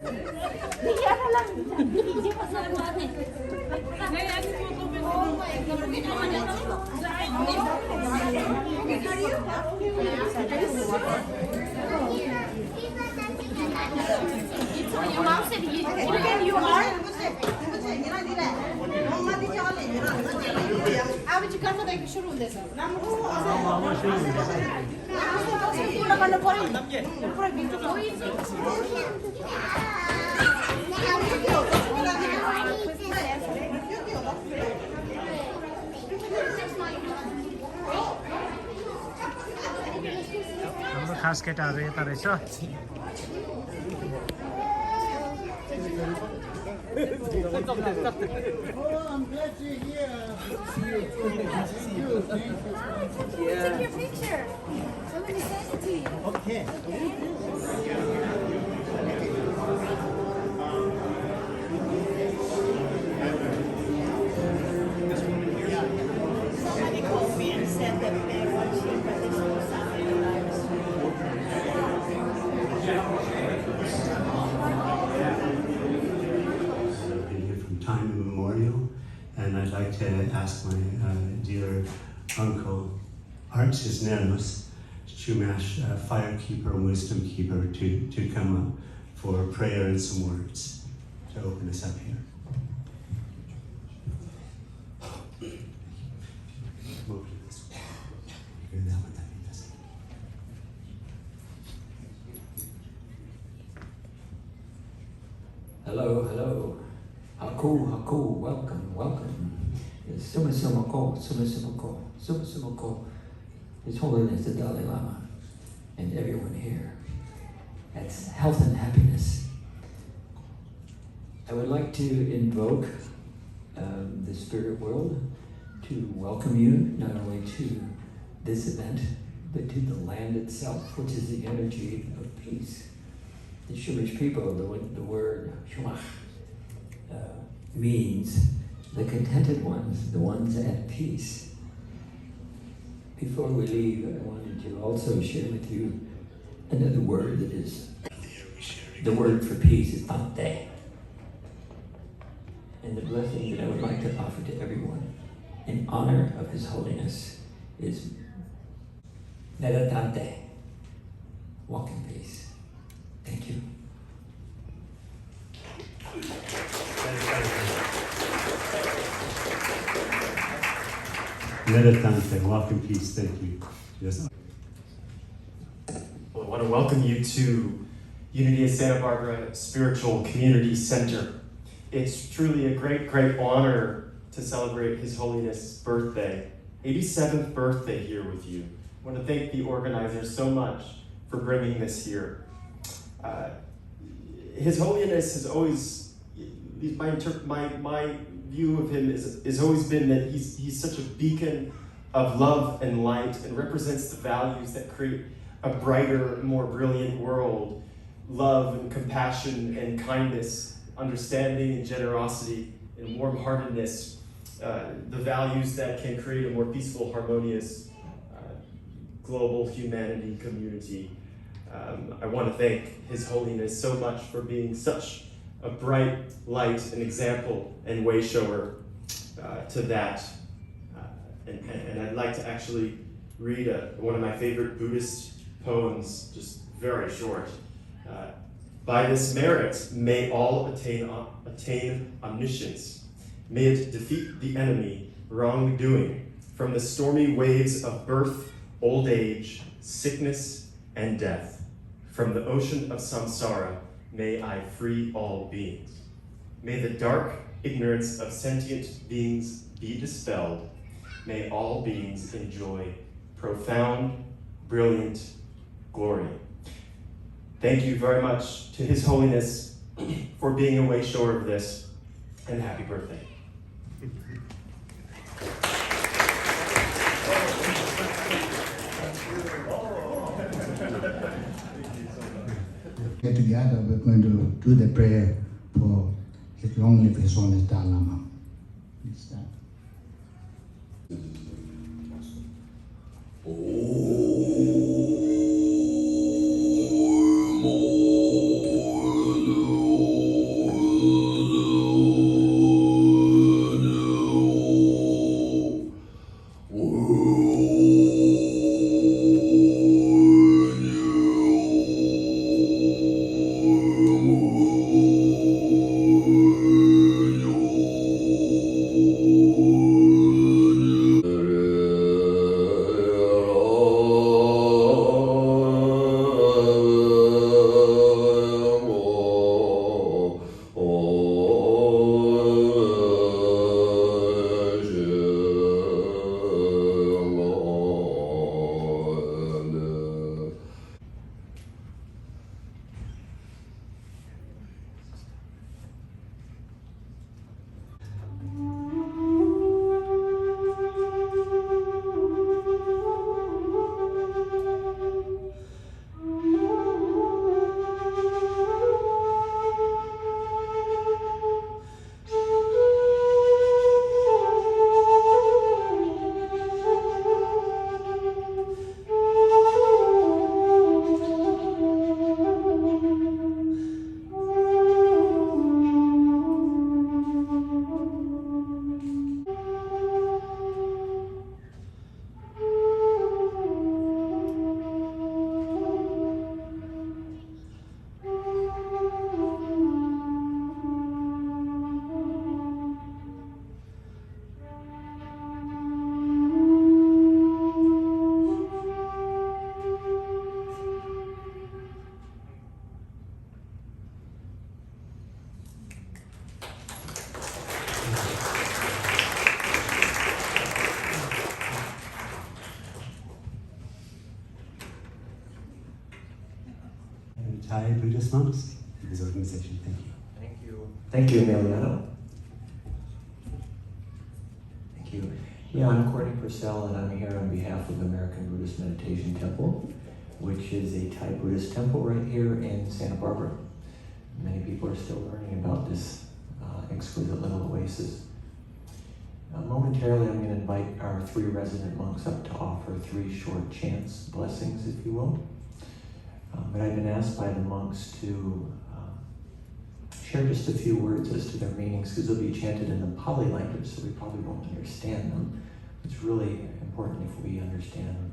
Your mom said you are? आबची कसं काय सुरू होते सर पूर्ण गर्न पर्यो नि पुरा भित्र हाम्रो खास केटाहरू यता रहेछ Oh, I'm glad you're here. See you. Take your picture. Somebody sent it to you. Okay. Somebody called me and said that they want you, but there's no sign of virus. Time immemorial, and I'd like to ask my dear uncle Art Cisneros, Chumash firekeeper and wisdom keeper, to come up for prayer and some words to open us up here. Hello, hello. Haku, welcome. Sumako. His Holiness the Dalai Lama and everyone here. That's health and happiness. I would like to invoke the spirit world to welcome you not only to this event, but to the land itself, which is the energy of peace. The Chumash people, the word Shumach, means the contented ones, the ones at peace. Before we leave, I wanted to also share with you another word that is, the word for peace is Tante. And the blessing that I would like to offer to everyone in honor of His Holiness is Meditante. Walk in peace. Thank you. Meditante, walk in peace. Thank you. Yes. Well, I want to welcome you to Unity of Santa Barbara Spiritual Community Center. It's truly a great honor to celebrate His Holiness' birthday, 87th birthday here with you. I want to thank the organizers so much for bringing this here. His Holiness has always, my view of him has always been that he's such a beacon of love and light and represents the values that create a brighter, more brilliant world. Love and compassion and kindness, understanding and generosity and warm-heartedness, the values that can create a more peaceful, harmonious, global humanity community. I want to thank His Holiness so much for being such a bright light, an example and way shower to that. And I'd like to actually read one of my favorite Buddhist poems, just very short. By this merit, may all attain omniscience. May it defeat the enemy, wrongdoing, from the stormy waves of birth, old age, sickness, and death. From the ocean of samsara, may I free all beings. May the dark ignorance of sentient beings be dispelled. May all beings enjoy profound, brilliant glory. Thank you very much to His Holiness for being a way shower of this, and happy birthday. Get together, we're going to do the prayer for His long life, His Holiness Dalai Lama. Please stand. Oh. Thai Buddhist monks in his organization. Thank you. Thank you. Thank you, Emiliano. Thank you. Yeah, I'm Courtney Purcell, and I'm here on behalf of American Buddhist Meditation Temple, which is a Thai Buddhist temple right here in Santa Barbara. Many people are still learning about this exquisite little oasis. Momentarily, I'm going to invite our 3 resident monks up to offer 3 short chants, blessings, if you will. But I've been asked by the monks to share just a few words as to their meanings, because they'll be chanted in the Pali language, so we probably won't understand them. It's really important if we understand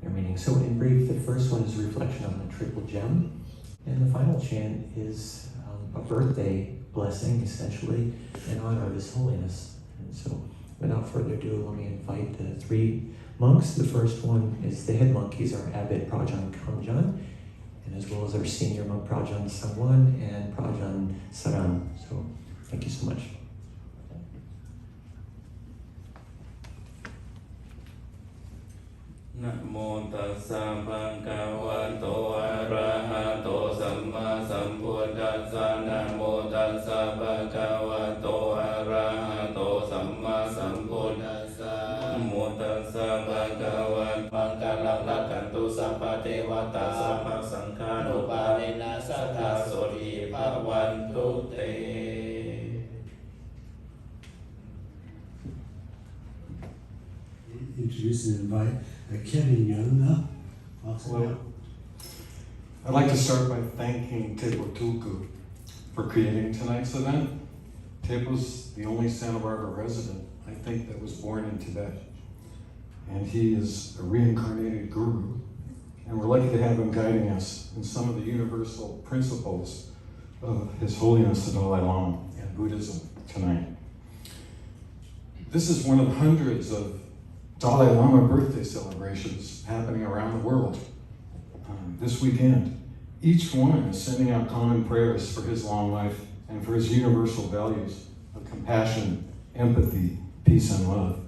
their meaning. So in brief, the first one is a reflection on the triple gem, and the final chant is a birthday blessing, essentially, in honor of His Holiness. And so, without further ado, let me invite the 3 monks. The first one is the head monk. He's our abbot, Prajan Kamjan, and as well as our senior monk, Prajan Sangwan and Prajan Saran. So, thank you so much. Namo tassa bhagavato arahato samma sambuddhassa. Namo tassa bhagavato arahato samma sambuddhassa. Namo tassa bhagavato mangkalam lakkantu sampha devata sampha sankhanupanena sattha sori bhavantu te. Introduce and invite Kevin Young up. Well, I'd like to start by thanking Tepo Tulku for creating tonight's event. Tepo's the only Santa Barbara resident, I think, that was born in Tibet. And he is a reincarnated guru. And we're lucky to have him guiding us in some of the universal principles of His Holiness the Dalai Lama and Buddhism tonight. This is one of hundreds of Dalai Lama birthday celebrations happening around the world this weekend. Each one is sending out common prayers for his long life and for his universal values of compassion, empathy, peace, and love.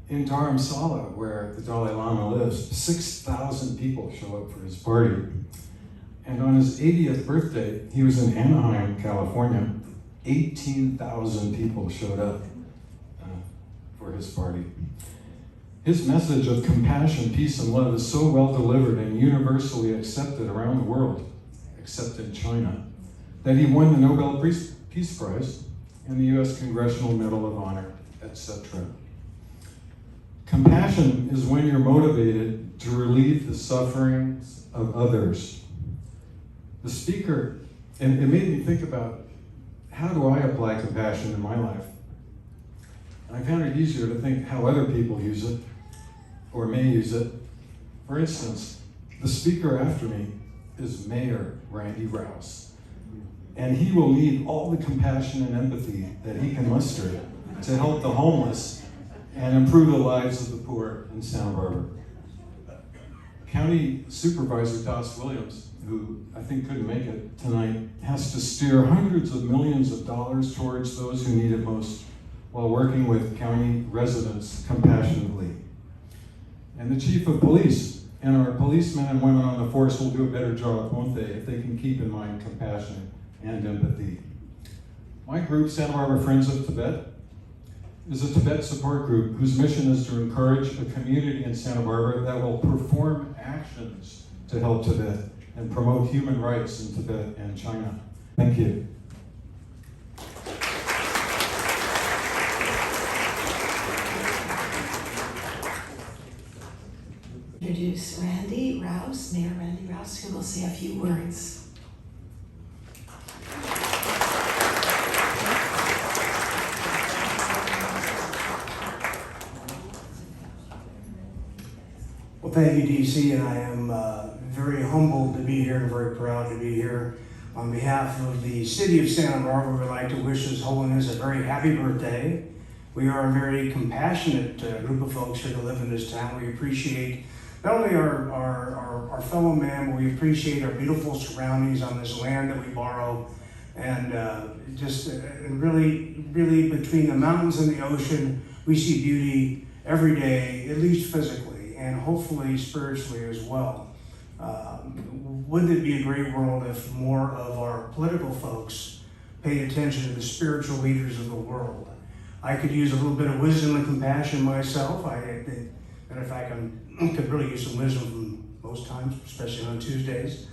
In Dharamsala, where the Dalai Lama lives, 6,000 people show up for his party. And on his 80th birthday, he was in Anaheim, California. 18,000 people showed up for his party. His message of compassion, peace, and love is so well delivered and universally accepted around the world, except in China, that he won the Nobel Peace Prize and the U.S. Congressional Medal of Honor, etc. Compassion is when you're motivated to relieve the sufferings of others. The speaker, and it made me think about, how do I apply compassion in my life? I found it easier to think how other people use it, or may use it. For instance, the speaker after me is Mayor Randy Rouse, and he will need all the compassion and empathy that he can muster to help the homeless and improve the lives of the poor in Santa Barbara. County Supervisor Das Williams, who I think couldn't make it tonight, has to steer hundreds of millions of dollars towards those who need it most, while working with county residents compassionately. And the chief of police and our policemen and women on the force will do a better job, won't they, if they can keep in mind compassion and empathy. My group, Santa Barbara Friends of Tibet, is a Tibet support group whose mission is to encourage a community in Santa Barbara that will perform actions to help Tibet and promote human rights in Tibet and China. Thank you. Introduce Randy Rouse, Mayor Randy Rouse, who will say a few words. Well, thank you, DC, and I am very humbled to be here and very proud to be here. On behalf of the city of Santa Barbara, we'd like to wish His Holiness a very happy birthday. We are a very compassionate group of folks here that live in this town. We appreciate not only our fellow man, but we appreciate our beautiful surroundings on this land that we borrow. And really between the mountains and the ocean, we see beauty every day, at least physically, and hopefully spiritually as well. Wouldn't it be a great world if more of our political folks paid attention to the spiritual leaders of the world? I could use a little bit of wisdom and compassion myself. Matter of fact, I could really use some wisdom from most times, especially on Tuesdays.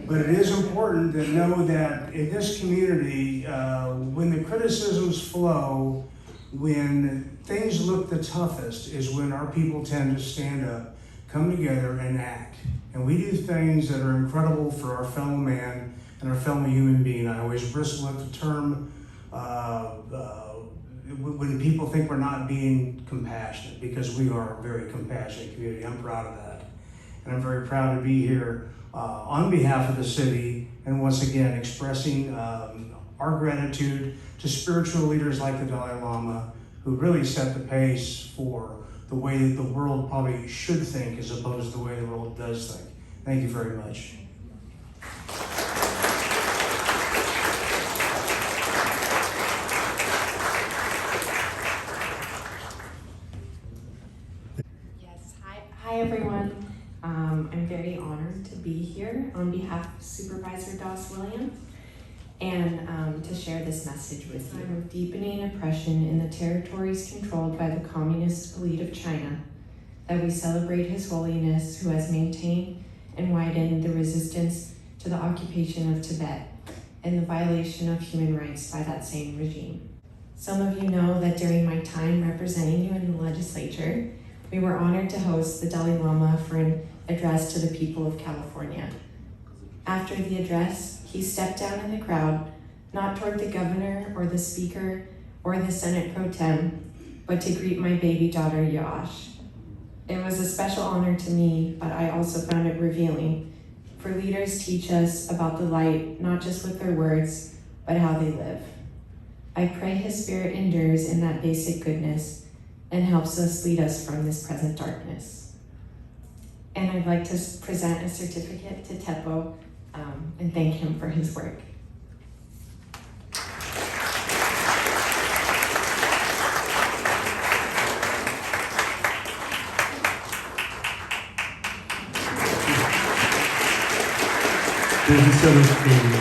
But it is important to know that in this community, when the criticisms flow, when things look the toughest, is when our people tend to stand up, come together, and act. And we do things that are incredible for our fellow man and our fellow human being. I always bristle at the term when people think we're not being compassionate, because we are a very compassionate community. I'm proud of that. And I'm very proud to be here on behalf of the city, and once again expressing our gratitude to spiritual leaders like the Dalai Lama, who really set the pace for the way that the world probably should think as opposed to the way the world does think. Thank you very much. Yes, hi everyone. I'm very honored to be here on behalf of Supervisor Doss Williams and to share this message with you. Time of deepening oppression in the territories controlled by the communist elite of China, that we celebrate His Holiness, who has maintained and widened the resistance to the occupation of Tibet and the violation of human rights by that same regime. Some of you know that during my time representing you in the legislature, we were honored to host the Dalai Lama for an address to the people of California. After the address, he stepped down in the crowd, not toward the governor or the speaker or the Senate pro tem, but to greet my baby daughter, Yosh. It was a special honor to me, but I also found it revealing, for leaders teach us about the light, not just with their words, but how they live. I pray His Spirit endures in that basic goodness and helps us lead us from this present darkness. And I'd like to present a certificate to Teppo and thank him for his work. Thank you so much, Katie.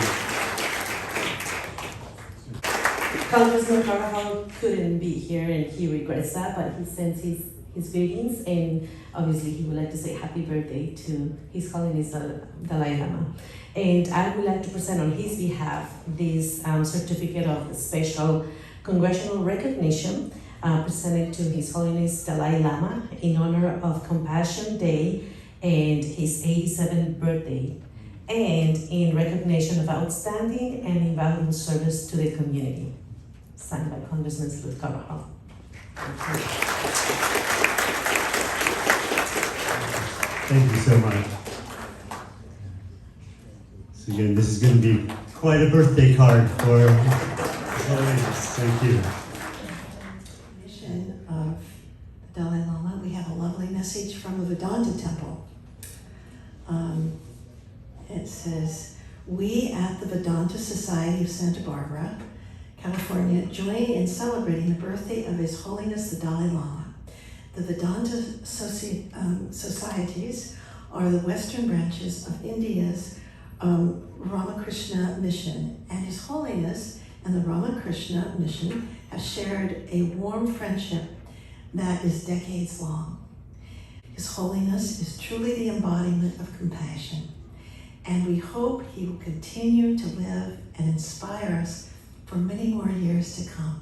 Congressman Carvajal couldn't be here and he regrets that, but he sends his greetings, and obviously he would like to say happy birthday to His Holiness Dalai Lama. And I would like to present on his behalf this certificate of special congressional recognition presented to His Holiness Dalai Lama in honor of Compassion Day and his 87th birthday, and in recognition of outstanding and invaluable service to the community. Signed by Congressman Ruth Carvajal. Thank you so much. So again, this is going to be quite a birthday card for His Holiness. Thank you. Mission of the Dalai Lama, we have a lovely message from the Vedanta Temple. It says, we at the Vedanta Society of Santa Barbara, California, join in celebrating the birthday of His Holiness the Dalai Lama. The Vedanta societies are the western branches of India's Ramakrishna mission, and His Holiness and the Ramakrishna mission have shared a warm friendship that is decades long. His Holiness is truly the embodiment of compassion, and we hope he will continue to live and inspire us for many more years to come.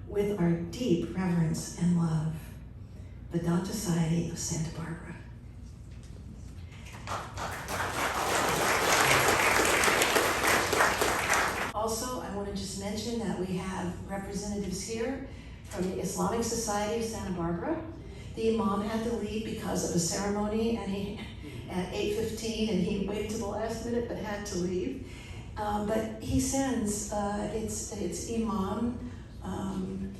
With our deep reverence and love, Vedanta Society of Santa Barbara. Also, I want to just mention that we have representatives here from the Islamic Society of Santa Barbara. The Imam had to leave because of a ceremony and at 8:15, and he waited to the last minute but had to leave. But he sends its Imam and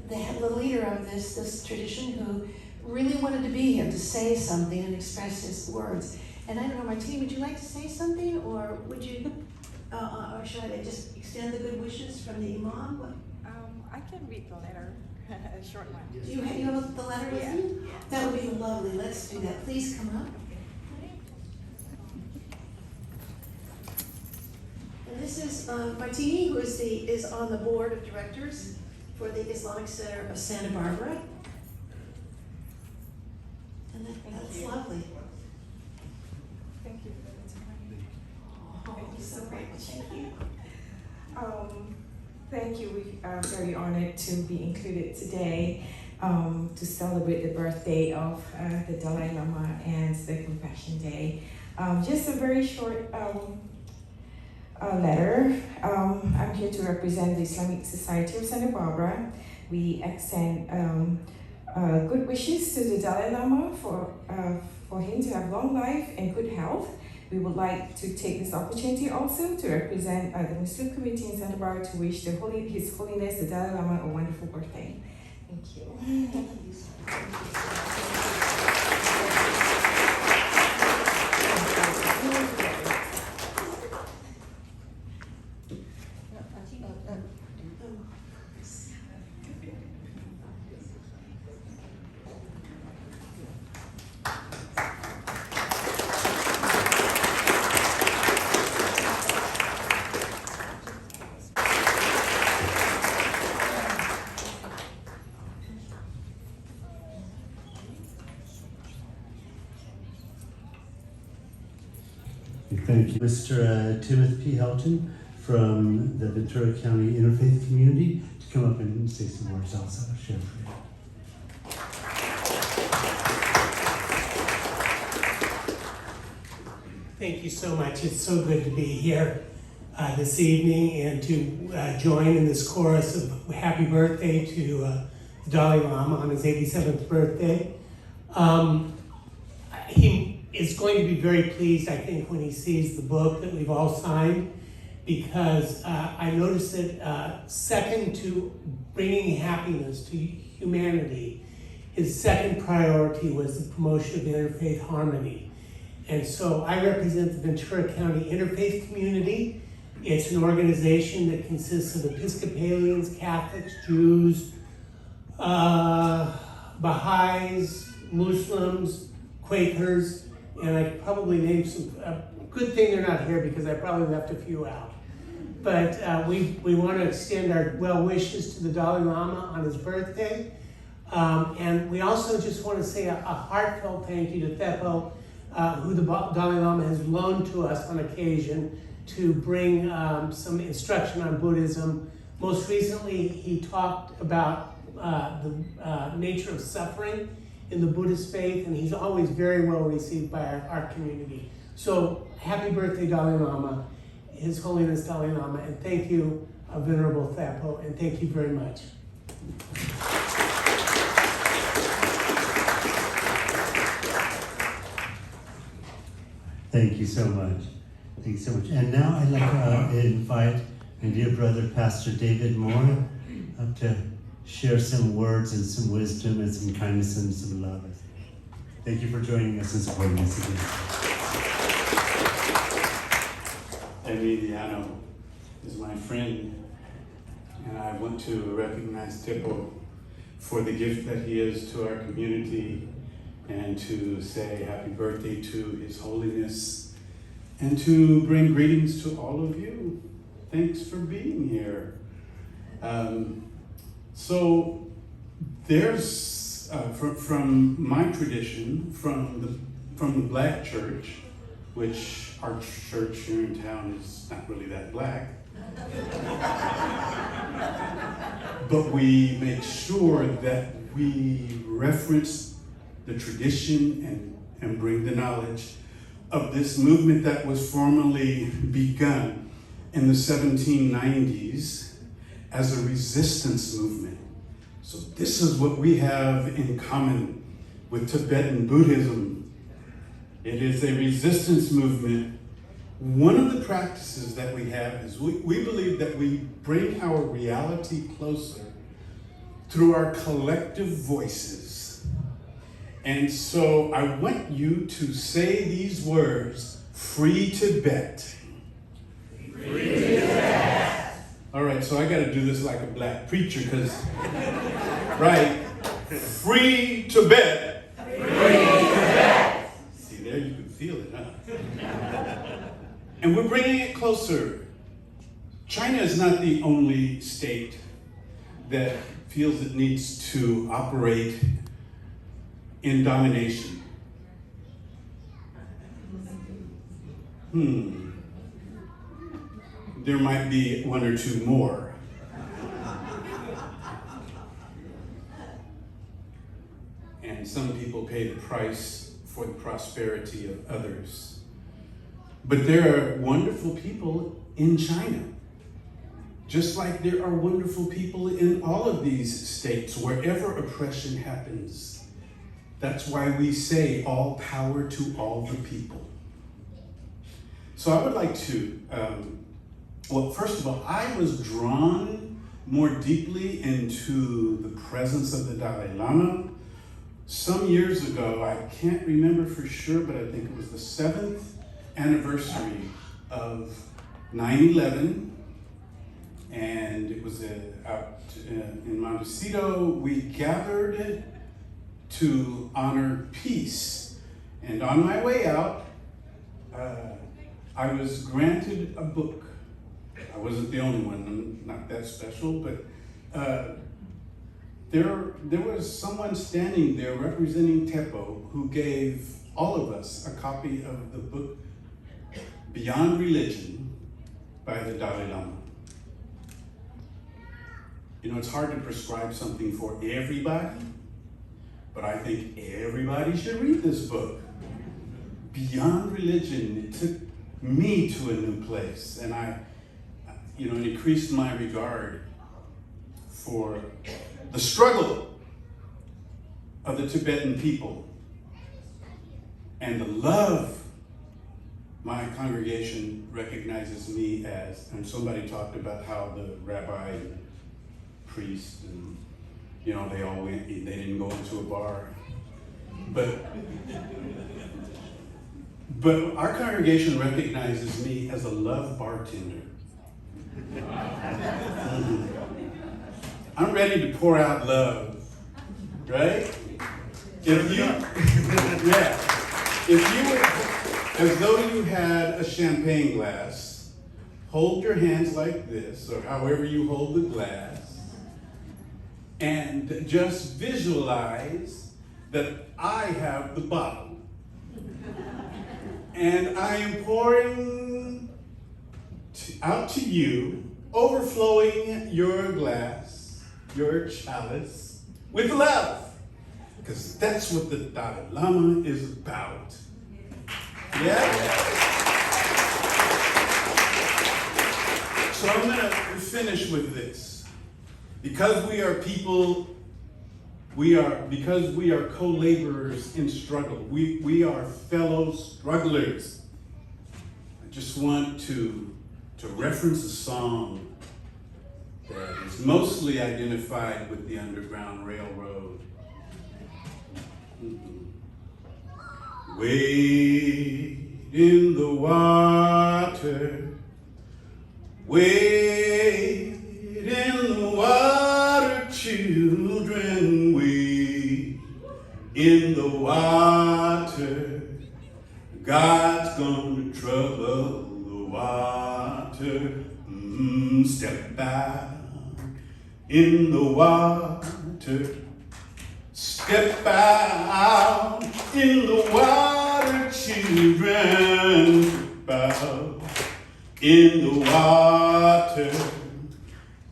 the leader of this tradition, who really wanted to be here to say something and express his words. And I don't know, Martini, would you like to say something, or would you, or should I just extend the good wishes from the Imam? I can read the letter. A short one. Do you have the letter with you? That would be lovely. Let's do that. Please come up. And this is Martini, who is on the board of directors for the Islamic Center of Santa Barbara. And that's lovely. Thank you. Thank you so much. Thank you. Thank you. We are very honored to be included today to celebrate the birthday of the Dalai Lama and the Compassion Day. Just a very short letter. I'm here to represent the Islamic Society of Santa Barbara. We extend good wishes to the Dalai Lama for him to have long life and good health. We would like to take this opportunity also to represent the Muslim community in Santa Barbara to wish His Holiness the Dalai Lama a wonderful birthday. Thank you. Thank you. Thank you. Mr. Timothy P. Helton from the Ventura County Interfaith Community to come up and say some words also. Share for you. Thank you so much. It's so good to be here this evening and to join in this chorus of happy birthday to the Dalai Lama on his 87th birthday. He is going to be very pleased, I think, when he sees the book that we've all signed, because I noticed that second to bringing happiness to humanity, his second priority was the promotion of interfaith harmony. And so I represent the Ventura County Interfaith Community. It's an organization that consists of Episcopalians, Catholics, Jews, Baha'is, Muslims, Quakers, and I probably named some, good thing they're not here because I probably left a few out. But we want to extend our well wishes to the Dalai Lama on his birthday. And we also just want to say a heartfelt thank you to Theppo, who the Dalai Lama has loaned to us on occasion to bring some instruction on Buddhism. Most recently, he talked about the nature of suffering in the Buddhist faith, and he's always very well received by our community. So happy birthday, Dalai Lama, His Holiness Dalai Lama, and thank you, Venerable Thappo, and thank you very much. Thank you so much. Thank you so much. And now I'd like to invite my dear brother, Pastor David Moore, up to share some words and some wisdom and some kindness and some love. Thank you for joining us and supporting us again. Emiliano is my friend, and I want to recognize Tipo for the gift that he is to our community, and to say happy birthday to His Holiness, and to bring greetings to all of you. Thanks for being here. So there's, from my tradition, from the Black church, which our church here in town is not really that black, but we make sure that we reference the tradition and bring the knowledge of this movement that was formally begun in the 1790s as a resistance movement. So this is what we have in common with Tibetan Buddhism. It is a resistance movement. One of the practices that we have is we believe that we bring our reality closer through our collective voices. And so I want you to say these words: Free Tibet. Free Tibet. All right, so I got to do this like a black preacher because Right? Free Tibet. Free Tibet. See, there you can feel it, huh? And we're bringing it closer. China is not the only state that feels it needs to operate in domination. There might be one or two more. And some people pay the price for the prosperity of others. But there are wonderful people in China, just like there are wonderful people in all of these states, wherever oppression happens. That's why we say all power to all the people. So I would like to, well, first of all, I was drawn more deeply into the presence of the Dalai Lama some years ago. I can't remember for sure, but I think it was the 7th anniversary of 9/11, and it was out in Montecito. We gathered to honor peace, and on my way out, I was granted a book. I wasn't the only one, I'm not that special, but there was someone standing there representing Tepo who gave all of us a copy of the book Beyond Religion by the Dalai Lama. You know, it's hard to prescribe something for everybody, but I think everybody should read this book. Beyond Religion, it took me to a new place, and it increased my regard for the struggle of the Tibetan people and the love my congregation recognizes me as. And somebody talked about how the rabbi and priest and they all went, they didn't go into a bar. But our congregation recognizes me as a love bartender. I'm ready to pour out love, right? If you would, as though you had a champagne glass, hold your hands like this, or however you hold the glass, and just visualize that I have the bottle. And I am pouring out to you, overflowing your glass, your chalice, with love. Because that's what the Dalai Lama is about. Yeah? So I'm going to finish with this. Because we are people, because we are co-laborers in struggle. We are fellow strugglers. I just want to reference a song that is mostly identified with the Underground Railroad. Wade in the water, wade in the water, children, wade in the water. God's gonna trouble the water. Step out in the water. Step out in the water, children. Step out in the water.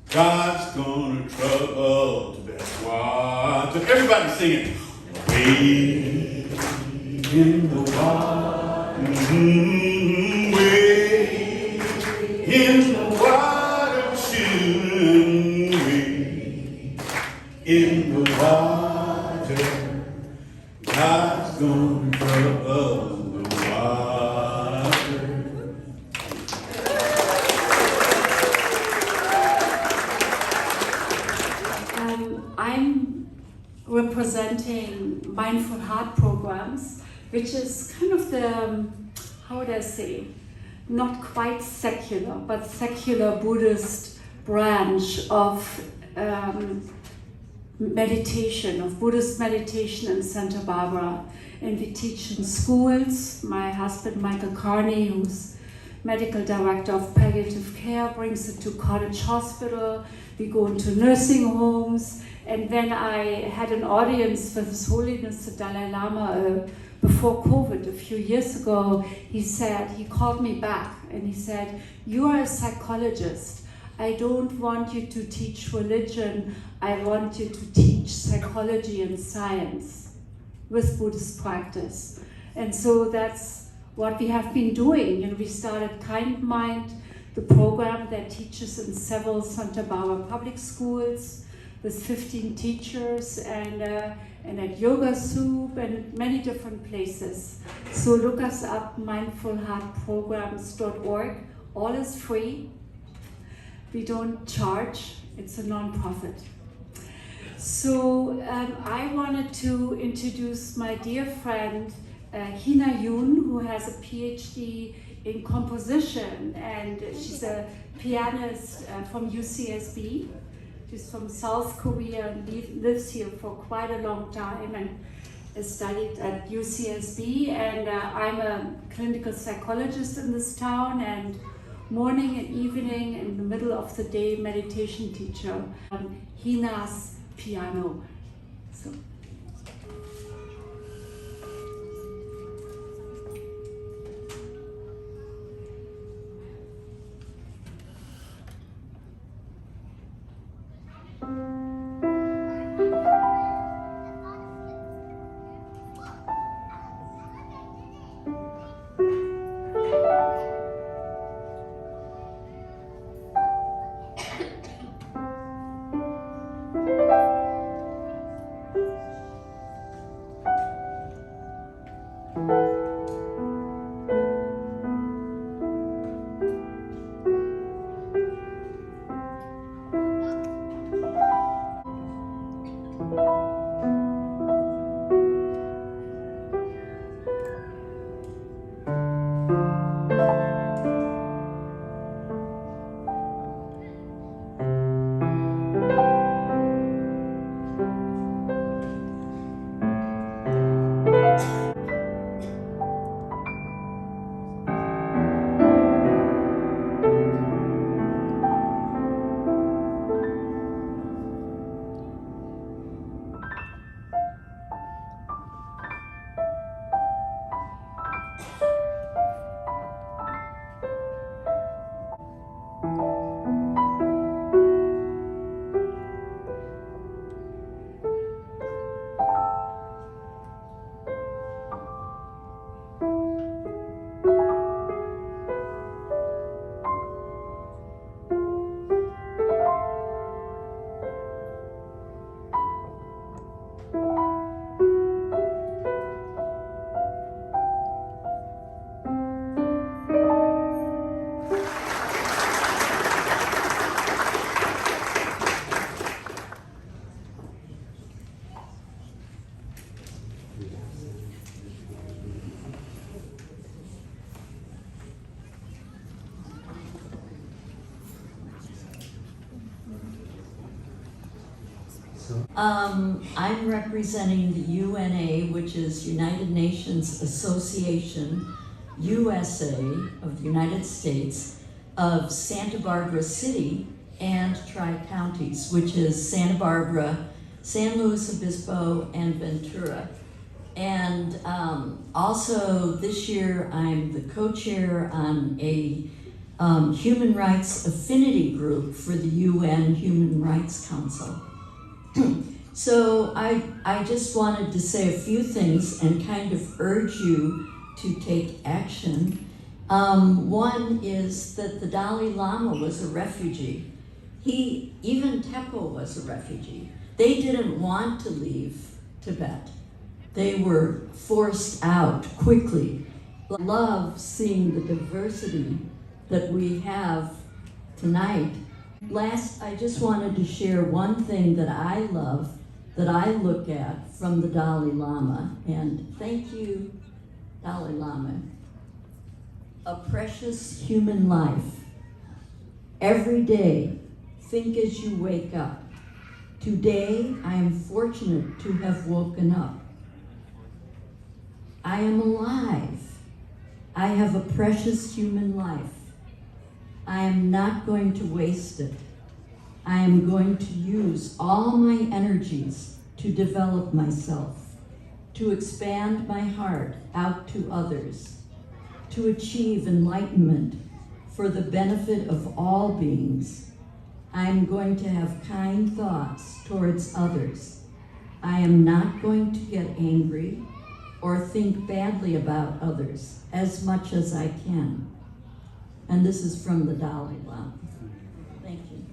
God's gonna trouble that water. Everybody sing it. Wade in the water. Wade in the water, children. Wade in the water. God's gonna trouble the water. I'm representing Mindful Heart programs, which is kind of the, how would I say, not quite secular, but secular Buddhist branch of meditation, of Buddhist meditation in Santa Barbara. And we teach in schools. My husband, Michael Carney, who's medical director of palliative care, brings it to Cottage Hospital. We go into nursing homes. And when I had an audience with His Holiness the Dalai Lama before COVID a few years ago, he called me back and he said, "You are a psychologist. I don't want you to teach religion. I want you to teach psychology and science with Buddhist practice." And so that's what we have been doing. And we started Kind Mind, the program that teaches in several Santa Barbara public schools with 15 teachers and at Yoga Soup and many different places. So look us up, mindfulheartprograms.org. All is free. We don't charge. It's a non-profit. So I wanted to introduce my dear friend Hina Yoon, who has a PhD in composition, and she's a pianist from UCSB. She's from South Korea and lives here for quite a long time and studied at UCSB. And I'm a clinical psychologist in this town, and morning and evening, in the middle of the day, meditation teacher. Hina's piano. So. I'm representing the UNA, which is United Nations Association, USA of the United States, of Santa Barbara City and Tri-Counties, which is Santa Barbara, San Luis Obispo, and Ventura. And also this year I'm the co-chair on a human rights affinity group for the UN Human Rights Council. So I just wanted to say a few things and kind of urge you to take action. One is that the Dalai Lama was a refugee. Even Tepo was a refugee. They didn't want to leave Tibet. They were forced out quickly. I love seeing the diversity that we have tonight. Last, I just wanted to share one thing that I love, that I look at from the Dalai Lama, and thank you, Dalai Lama. A precious human life. Every day, think as you wake up. Today, I am fortunate to have woken up. I am alive. I have a precious human life. I am not going to waste it. I am going to use all my energies to develop myself, to expand my heart out to others, to achieve enlightenment for the benefit of all beings. I am going to have kind thoughts towards others. I am not going to get angry or think badly about others as much as I can. And this is from the Dalai Lama. Thank you.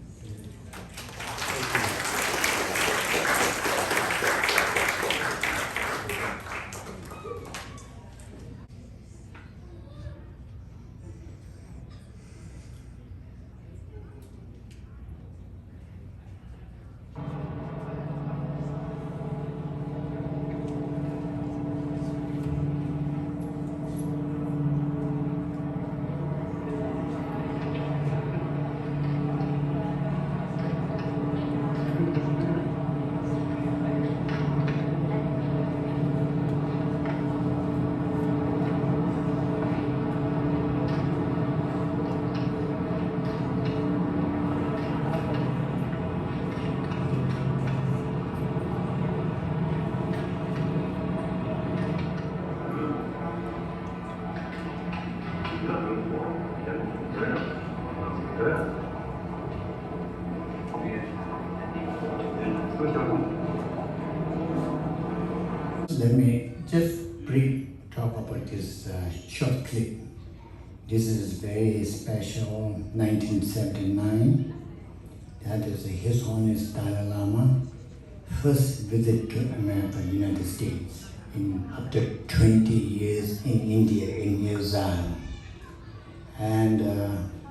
Let me just brief talk about this short clip. This is very special, 1979. That is His Holiness Dalai Lama first visit to America, United States, after 20 years in India, in New Zealand. And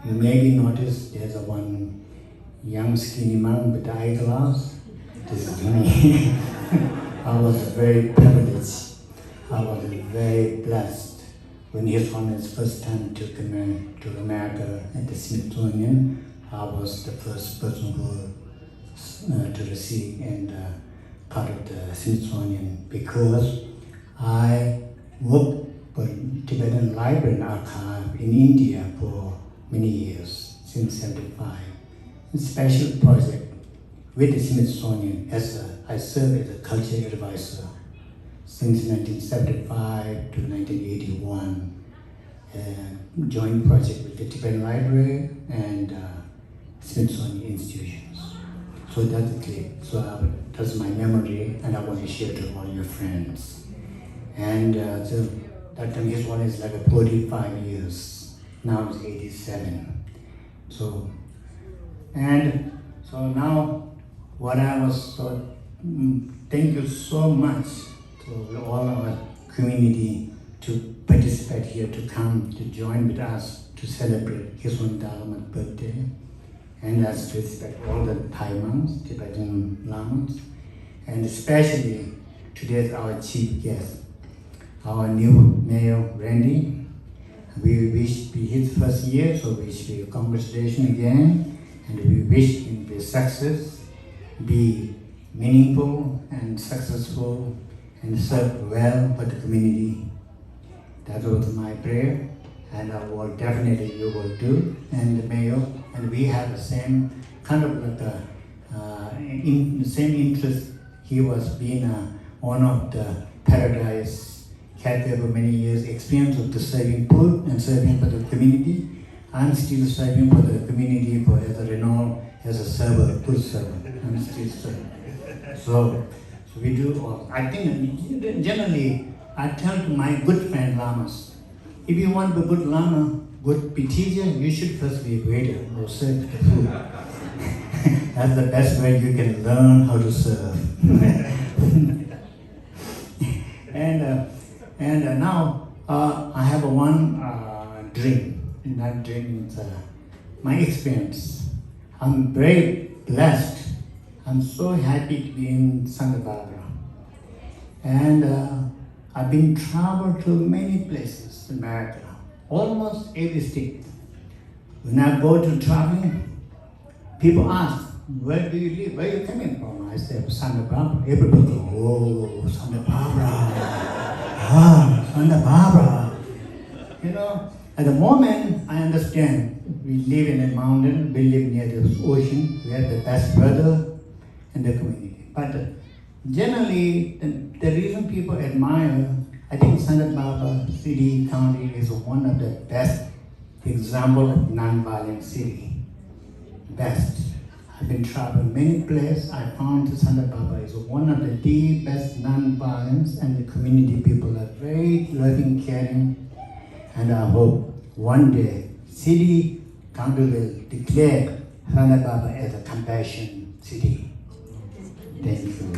you maybe notice there's one young skinny man with the eyeglass. This is me. I was very privileged. I was very blessed when His Holiness first time took me to America at the Smithsonian. I was the first person who to receive and part of the Smithsonian because I worked for Tibetan Library and Archive in India for many years, since 75. A special project with the Smithsonian I served as a culture advisor since 1975 to 1981. Joint project with the Tibetan Library and Smithsonian institutions. So that's the clip. So that's my memory, and I want to share to all your friends. And so that time his one is like 45 years. Now it's 87. So now what I was thank you so much to all our community to participate here, to come to join with us to celebrate His Holiness Dalai Lama's birthday, and as to respect all the Thai monks, Tibetan Lamas, and especially today's our chief guest, our new mayor Randy. We wish it be his first year, so we wish you congratulations again, and we wish him be success, be meaningful and successful, and serve well for the community. That was my prayer, and I will definitely you will do, and the mayor, and we have the same kind of like the same interest. He was being one of the Paradise Cafe for many years, experience of the serving food and serving for the community. I'm still serving for the community as a renowned as a server, food server. I'm still serving. So we do all. I think generally I tell to my good friend Lamas, if you want to be a good Lama, good teacher, you should first be a waiter or serve the food. That's the best way you can learn how to serve. And now I have one dream, and that dream is my experience. I'm very blessed. I'm so happy to be in Santa Barbara. And I've been traveled to many places in America, almost every state. When I go to traveling, people ask, where do you live? Where are you coming from? I said, Santa Barbara. Everybody go, oh, Santa Barbara. Santa Barbara. You know, at the moment, I understand. We live in a mountain, we live near the ocean, we have the best weather in the community. But generally, the reason people admire, I think Santa Barbara City, County is one of the best example of non-violent city. Best. I've been traveling many places. I found Santa Barbara is one of the best non-violence, and the community people are very loving, caring, and I hope one day city council will declare Santa Barbara as a compassion city. Thank you. Thank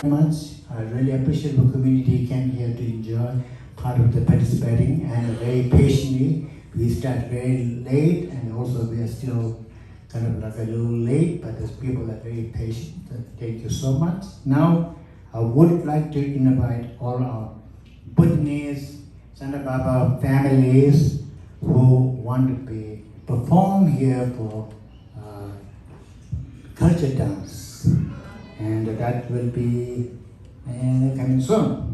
you very much. I really appreciate the community came here to enjoy part of the participating, and very patiently. We start very late, and also we are still kind of like a little late, but the people are very patient. Thank you so much. Now, I would like to invite all our Bhutanese Santa Barbara families who want to perform here for culture dance, and that will be coming soon.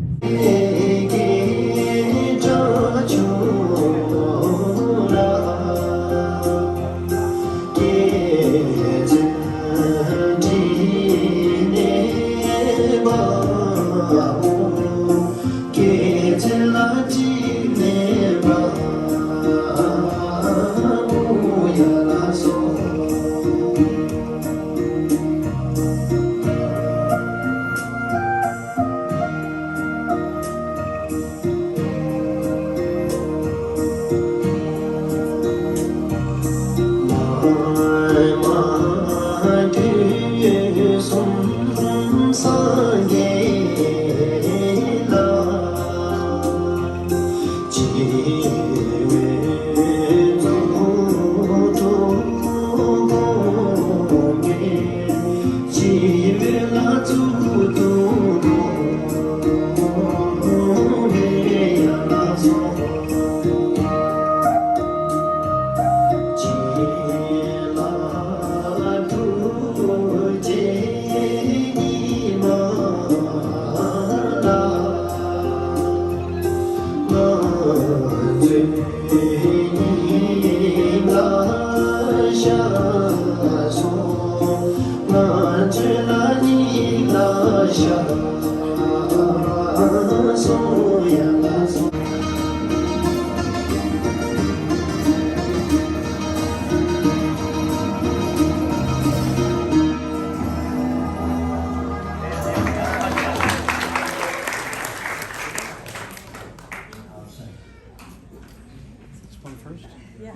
Yeah.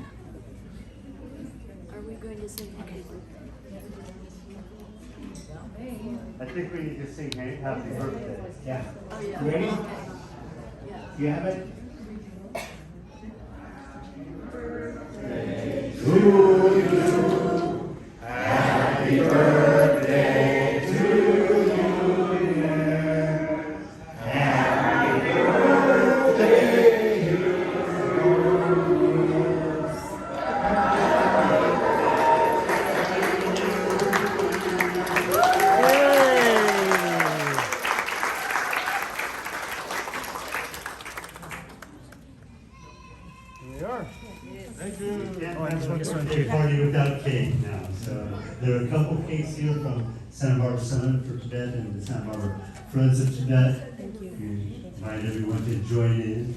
Are we going to sing happy birthday? I think we need to sing happy birthday. Yeah. Oh, yeah. Ready? Yeah. You have it? Happy birthday to you, dear. Happy birthday to you. Here we are. Thank you. We can't have a birthday party without cake now. So there are a couple cakes here from Santa Barbara Center for Tibet and the Santa Barbara Friends of Tibet. Thank you. We invite everyone to join in.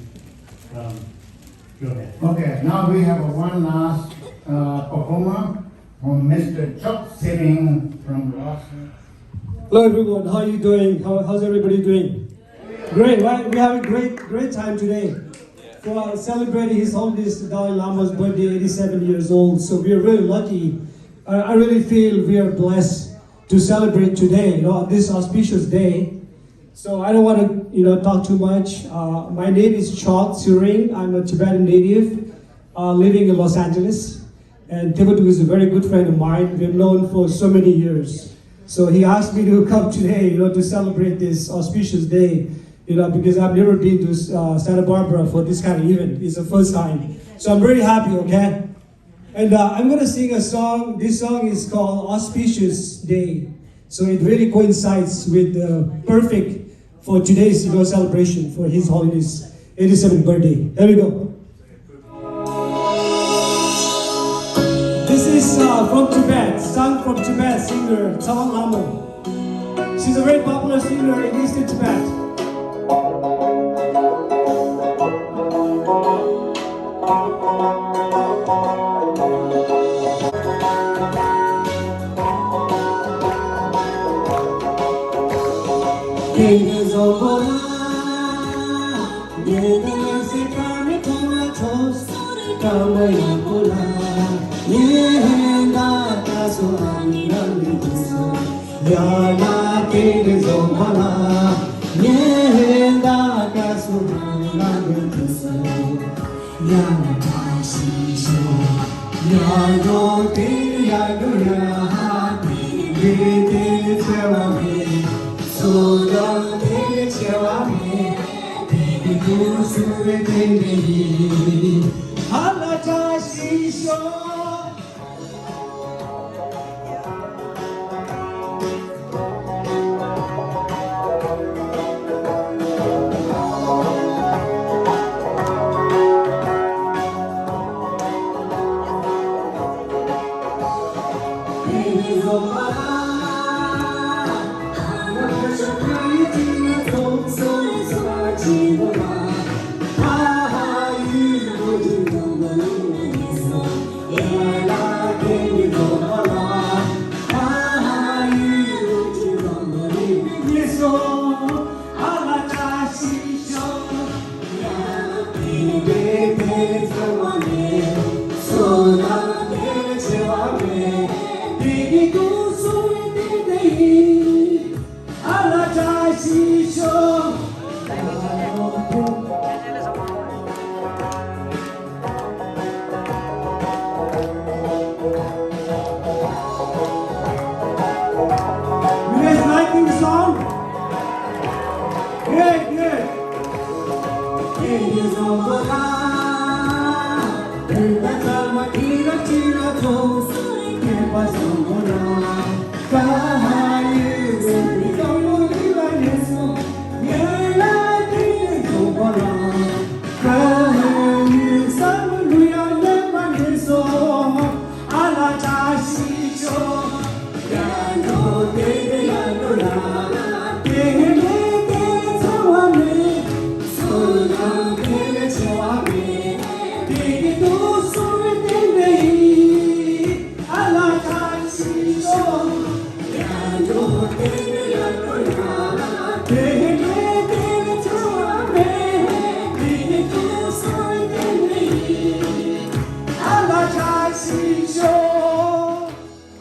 Go ahead. Okay, now we have one last performer from Mr. Chuck Sitting from Boston. Hello everyone, how are you doing? How's everybody doing? Great, right? We have a great time today for celebrating His Holiness the Dalai Lama's birthday, 87 years old. So we are really lucky. I really feel we are blessed to celebrate today, this auspicious day. So I don't want to, talk too much. My name is Chok Suring. I'm a Tibetan native living in Los Angeles. And Tibetu is a very good friend of mine. We've known for so many years. So he asked me to come today, to celebrate this auspicious day, because I've never been to Santa Barbara for this kind of event. It's the first time. So I'm very happy, okay? And I'm gonna sing a song. This song is called Auspicious Day. So it really coincides with perfect for today's celebration for His Holiness 87th birthday. Here we go. This is from Tibet, sung from Tibet, singer Dalai Lama. She's a very popular singer in Eastern Tibet.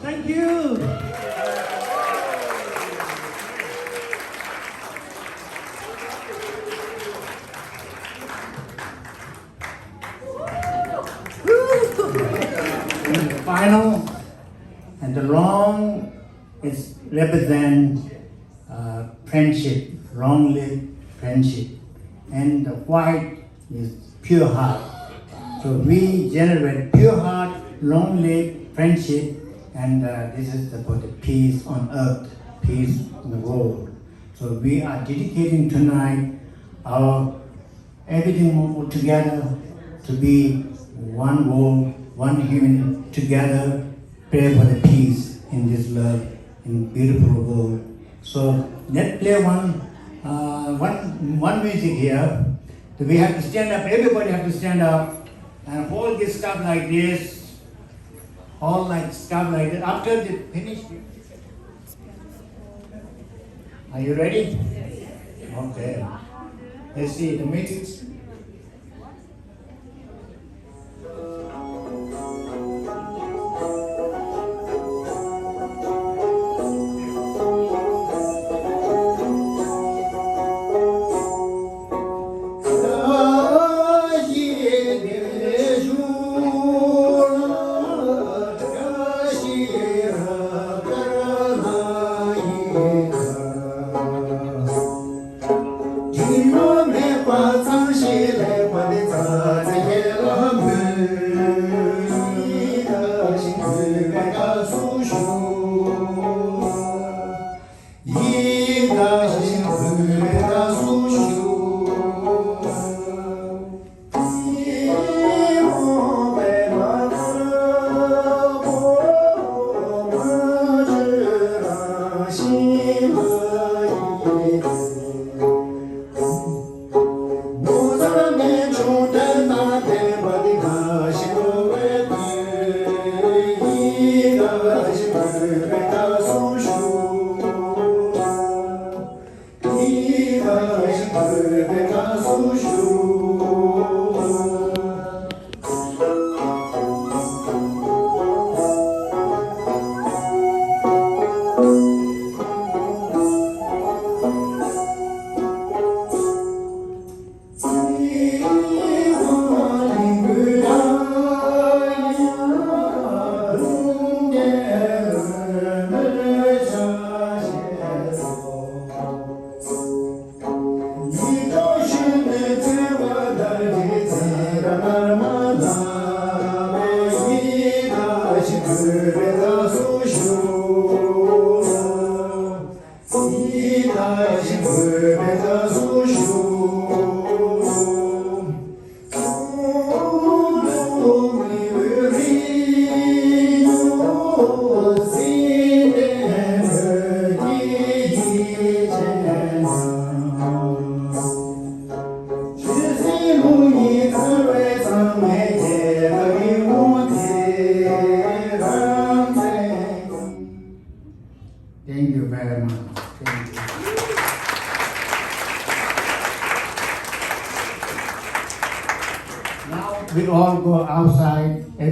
Thank you. And the final and the long is represent friendship, long-lived friendship, and the white is pure heart. So we generate pure heart, long-lived friendship, and this is about the peace on earth, peace in the world. So we are dedicating tonight our everything all together to be one world, one human together, pray for the peace in this love, in beautiful world. So let's play one music here. So we have to stand up, everybody have to stand up and hold this stuff like this, all like stuff like that. After they finish, are you ready? Okay. Let's see the music. Thank you.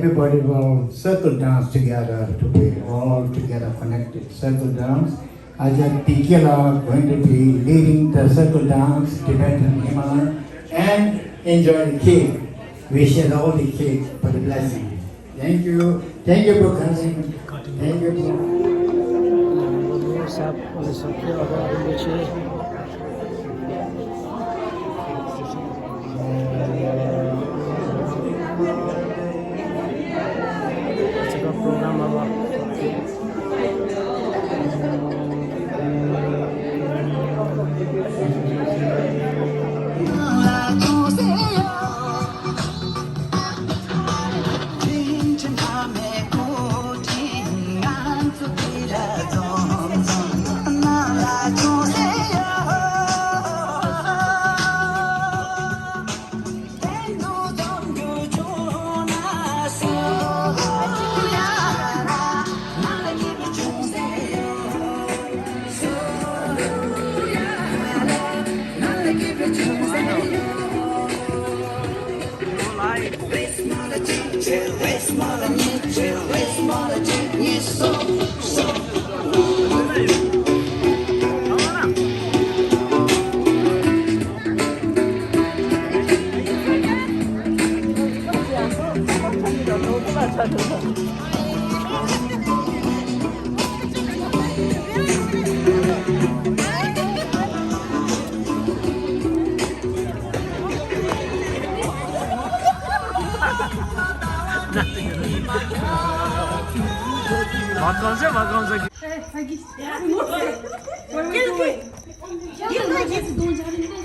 everybody will circle dance together to be all together connected. Circle dance. Ajahn Tikila going to be leading the circle dance, Tibetan Himalayan, and enjoy the cake. We share all the cake for the blessing. Thank you. Thank you for coming. Thank you for... Where are we going?